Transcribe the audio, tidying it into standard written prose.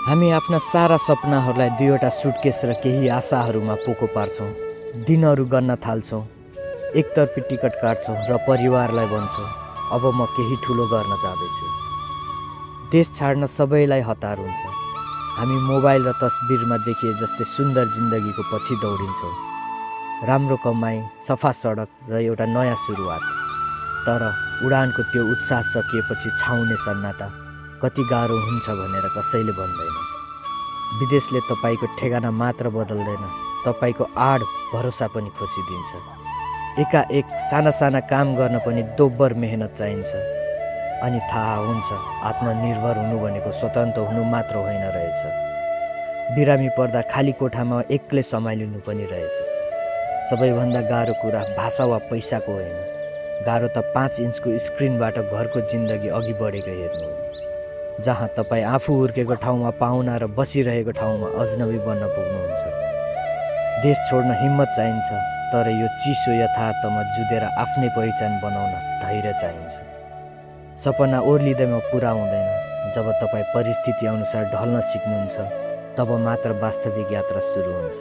हामी आफ्ना सारा सपनाहरूलाई दुईवटा सुटकेस र केही आशाहरूमा पोको पार्छौँ। दिनहरू गन्न थाल्छौँ। एकतर्फी टिकट काट्छौँ र परिवारलाई भन्छौँ, अब म केही ठुलो गर्न जाँदैछु। देश छाड्न सबैलाई हतार हुन्छ। हामी मोबाइल र तस्बिरमा देखिए जस्तै सुन्दर जिन्दगीको पछि दौडिन्छौँ। राम्रो कमाई, सफा सडक र एउटा नयाँ सुरुवात। तर उडानको त्यो उत्साह सकिएपछि छाउने सन्नाटा कति गाह्रो हुन्छ भनेर कसैले भन्दैन। विदेशले तपाईँको ठेगाना मात्र बदल्दैन, तपाईँको आड भरोसा पनि खोसिदिन्छ। एकाएक साना साना काम गर्न पनि दोब्बर मेहनत चाहिन्छ। अनि थाहा हुन्छ, आत्मनिर्भर हुनु भनेको स्वतन्त्र हुनु मात्र होइन रहेछ। बिरामी पर्दा खाली कोठामा एक्लै सम्हालिनु पनि रहेछ। सबैभन्दा गाह्रो कुरा भाषा वा पैसाको होइन, गाह्रो त 5 इन्चको स्क्रिनबाट घरको जिन्दगी अघि बढेको हेर्नु हो। जहाँ तपाईँ आफू हुर्केको ठाउँमा पाहुना र बसिरहेको ठाउँमा अजनबी बन्न पुग्नुहुन्छ। देश छोड्न हिम्मत चाहिन्छ, तर यो चिसो यथार्थमा जुधेर आफ्नै पहिचान बनाउन धैर्य चाहिन्छ। सपना ओर्लिँदैमा पुरा हुँदैन। जब तपाईँ परिस्थिति अनुसार ढल्न सिक्नुहुन्छ, तब मात्र वास्तविक यात्रा सुरु हुन्छ।